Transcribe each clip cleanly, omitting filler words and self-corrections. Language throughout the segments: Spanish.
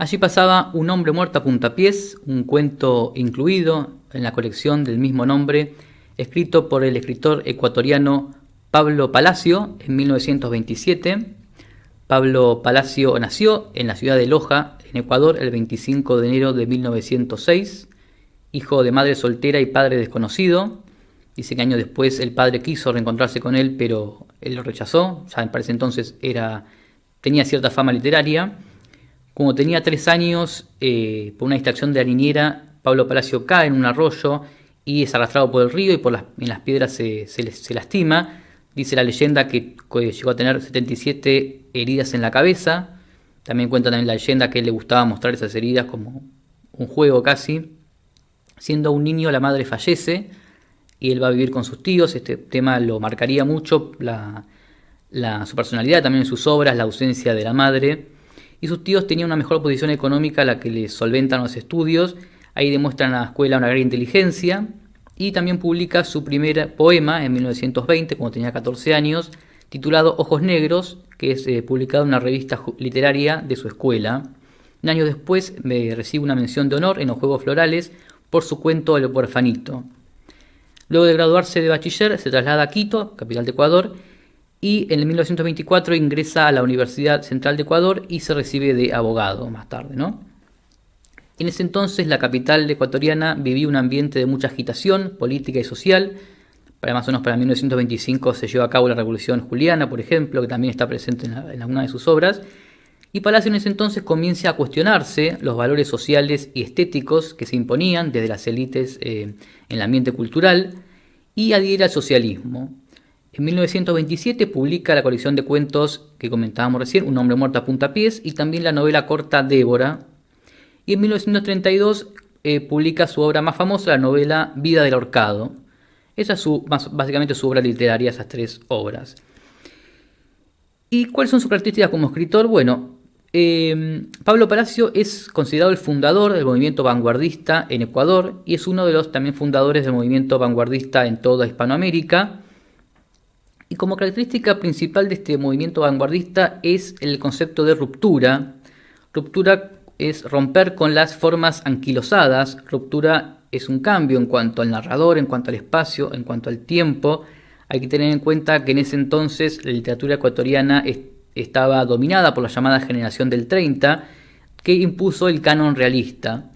Allí pasaba Un hombre muerto a puntapiés, un cuento incluido en la colección del mismo nombre, escrito por el escritor ecuatoriano Pablo Palacio en 1927. Pablo Palacio nació en la ciudad de Loja, en Ecuador, el 25 de enero de 1906, hijo de madre soltera y padre desconocido. Dice que años después el padre quiso reencontrarse con él, pero él lo rechazó. Ya para ese entonces tenía cierta fama literaria. Como tenía 3 años, por una distracción de la niñera, Pablo Palacio cae en un arroyo y es arrastrado por el río y en las piedras se lastima. Dice la leyenda que llegó a tener 77 heridas en la cabeza. También cuenta también la leyenda que le gustaba mostrar esas heridas como un juego casi. Siendo un niño, la madre fallece y él va a vivir con sus tíos. Este tema lo marcaría mucho, su personalidad, también en sus obras, la ausencia de la madre. Y sus tíos tenían una mejor posición económica a la que les solventan los estudios. Ahí demuestran a la escuela una gran inteligencia. Y también publica su primer poema en 1920, cuando tenía 14 años, titulado Ojos Negros, que es publicado en una revista literaria de su escuela. Un año después recibe una mención de honor en los Juegos Florales por su cuento El huerfanito. Luego de graduarse de bachiller, se traslada a Quito, capital de Ecuador, y en el 1924 ingresa a la Universidad Central de Ecuador y se recibe de abogado más tarde, ¿no? En ese entonces la capital ecuatoriana vivía un ambiente de mucha agitación política y social. Para más o menos para 1925 se llevó a cabo la Revolución Juliana, por ejemplo, que también está presente en alguna de sus obras. Y Palacio en ese entonces comienza a cuestionarse los valores sociales y estéticos que se imponían desde las élites en el ambiente cultural y adhiere al socialismo. En 1927 publica la colección de cuentos que comentábamos recién, Un hombre muerto a puntapiés, y también la novela corta Débora. Y en 1932 publica su obra más famosa, la novela Vida del ahorcado. Esa es básicamente su obra literaria, esas 3 obras. ¿Y cuáles son sus características como escritor? Bueno, Pablo Palacio es considerado el fundador del movimiento vanguardista en Ecuador y es uno de los también fundadores del movimiento vanguardista en toda Hispanoamérica. Y como característica principal de este movimiento vanguardista es el concepto de ruptura. Ruptura es romper con las formas anquilosadas. Ruptura es un cambio en cuanto al narrador, en cuanto al espacio, en cuanto al tiempo. Hay que tener en cuenta que en ese entonces la literatura ecuatoriana estaba dominada por la llamada generación del 30, que impuso el canon realista.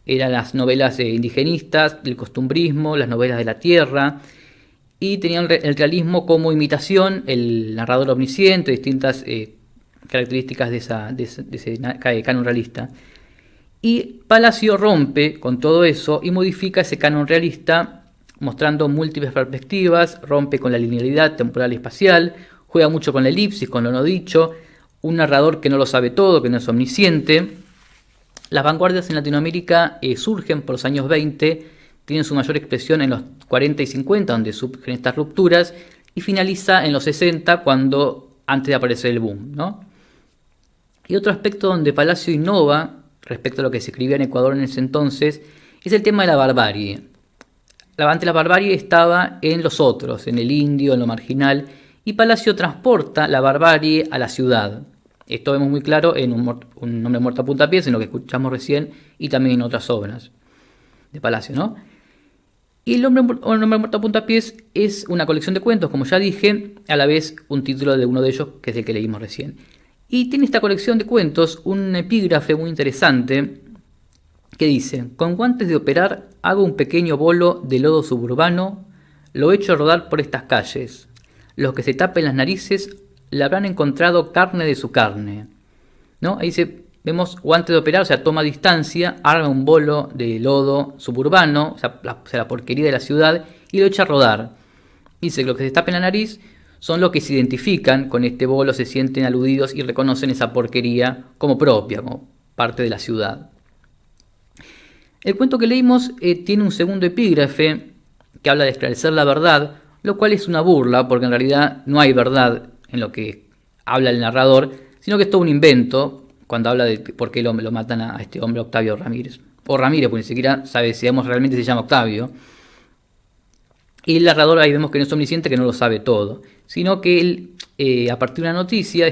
Eran las novelas indigenistas, el costumbrismo, las novelas de la tierra, y tenían el realismo como imitación, el narrador omnisciente, distintas características de ese canon realista. Y Palacio rompe con todo eso y modifica ese canon realista mostrando múltiples perspectivas, rompe con la linealidad temporal y espacial, juega mucho con la elipsis, con lo no dicho, un narrador que no lo sabe todo, que no es omnisciente. Las vanguardias en Latinoamérica surgen por los años 20, tienen su mayor expresión en los 40 y 50, donde surgen estas rupturas, y finaliza en los 60, antes de aparecer el boom, ¿no? Y otro aspecto donde Palacio innova respecto a lo que se escribía en Ecuador en ese entonces es el tema de la barbarie. Antes la barbarie estaba en los otros, en el indio, en lo marginal, y Palacio transporta la barbarie a la ciudad. Esto vemos muy claro en Un hombre muerto a puntapiés, en lo que escuchamos recién, y también en otras obras de Palacio, ¿no? Y Un hombre muerto a puntapiés es una colección de cuentos, como ya dije, a la vez un título de uno de ellos, que es el que leímos recién. Y tiene esta colección de cuentos un epígrafe muy interesante que dice: con guantes de operar hago un pequeño bolo de lodo suburbano, lo echo rodar por estas calles. Los que se tapen las narices le habrán encontrado carne de su carne, ¿no? Ahí vemos guantes de operar, o sea, toma distancia, arma un bolo de lodo suburbano, o sea, la porquería de la ciudad, y lo echa a rodar. Dice que los que se tapen la nariz son los que se identifican con este bolo, se sienten aludidos y reconocen esa porquería como propia, como parte de la ciudad. El cuento que leímos tiene un segundo epígrafe que habla de esclarecer la verdad, lo cual es una burla, porque en realidad no hay verdad en lo que habla el narrador, sino que es todo un invento cuando habla de por qué lo matan a este hombre Octavio Ramírez. O Ramírez, porque ni siquiera sabe si realmente se llama Octavio. Y el narrador ahí vemos que no es omnisciente, que no lo sabe todo, sino que él, a partir de una noticia,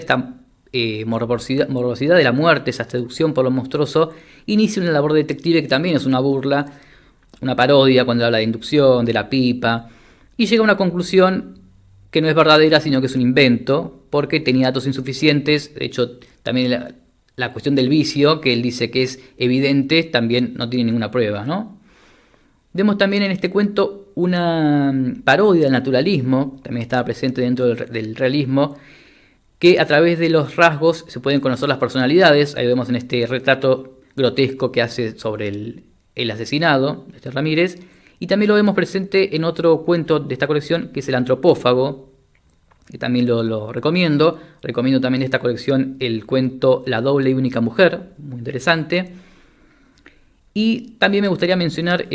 morbosidad de la muerte, esa seducción por lo monstruoso, inicia una labor detective que también es una burla, una parodia cuando habla de inducción, de la pipa, y llega a una conclusión que no es verdadera, sino que es un invento, porque tenía datos insuficientes. De hecho, también la cuestión del vicio, que él dice que es evidente, también no tiene ninguna prueba, ¿no? Vemos también en este cuento una parodia del naturalismo, también estaba presente dentro del realismo, que a través de los rasgos se pueden conocer las personalidades. Ahí vemos en este retrato grotesco que hace sobre el asesinado, este Ramírez, y también lo vemos presente en otro cuento de esta colección, que es El antropófago, que también lo recomiendo. Recomiendo también de esta colección el cuento La doble y única mujer, muy interesante. Y también me gustaría mencionar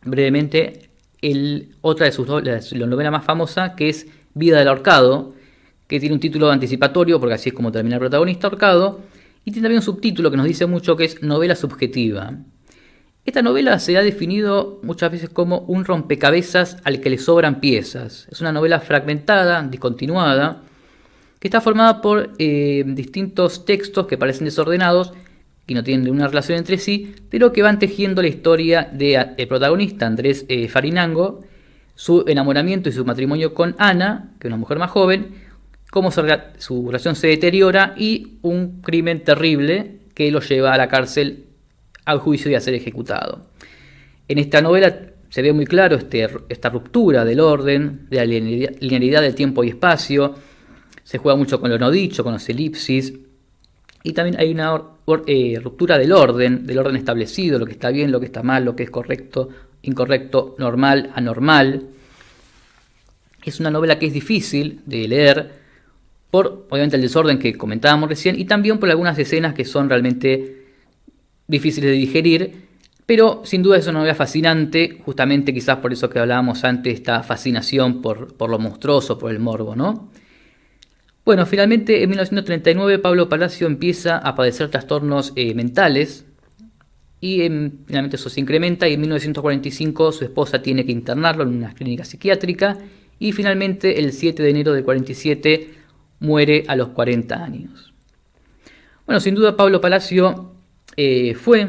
brevemente otra de sus la novela más famosa, que es Vida del ahorcado, que tiene un título anticipatorio, porque así es como termina el protagonista ahorcado, y tiene también un subtítulo que nos dice mucho, que es novela subjetiva. Esta novela se ha definido muchas veces como un rompecabezas al que le sobran piezas. Es una novela fragmentada, discontinuada, que está formada por distintos textos que parecen desordenados y no tienen ninguna relación entre sí, pero que van tejiendo la historia del protagonista, Andrés Farinango, su enamoramiento y su matrimonio con Ana, que es una mujer más joven, cómo su relación se deteriora y un crimen terrible que lo lleva a la cárcel, al juicio y a ser ejecutado. En esta novela se ve muy claro esta ruptura del orden, de la linealidad del tiempo y espacio. Se juega mucho con lo no dicho, con los elipsis, y también hay una ruptura del orden establecido, lo que está bien, lo que está mal, lo que es correcto, incorrecto, normal, anormal. Es una novela que es difícil de leer por, obviamente, el desorden que comentábamos recién, y también por algunas escenas que son realmente difíciles de digerir, pero sin duda es una novela fascinante, justamente quizás por eso que hablábamos antes, esta fascinación por lo monstruoso, por el morbo, ¿no? Bueno, finalmente en 1939 Pablo Palacio empieza a padecer trastornos mentales, y finalmente eso se incrementa, y en 1945 su esposa tiene que internarlo en una clínica psiquiátrica, y finalmente el 7 de enero del 47 muere a los 40 años. Bueno, sin duda Pablo Palacio fue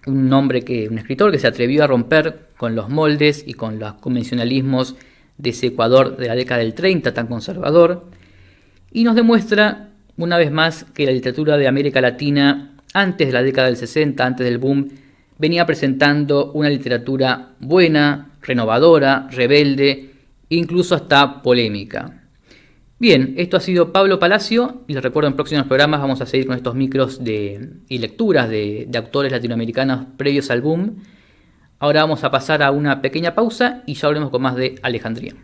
un escritor que se atrevió a romper con los moldes y con los convencionalismos de ese Ecuador de la década del 30 tan conservador, y nos demuestra una vez más que la literatura de América Latina antes de la década del 60, antes del boom, venía presentando una literatura buena, renovadora, rebelde, incluso hasta polémica. Bien, esto ha sido Pablo Palacio, y les recuerdo, en próximos programas vamos a seguir con estos micros y lecturas de autores latinoamericanos previos al boom. Ahora vamos a pasar a una pequeña pausa y ya volvemos con más de Alejandría.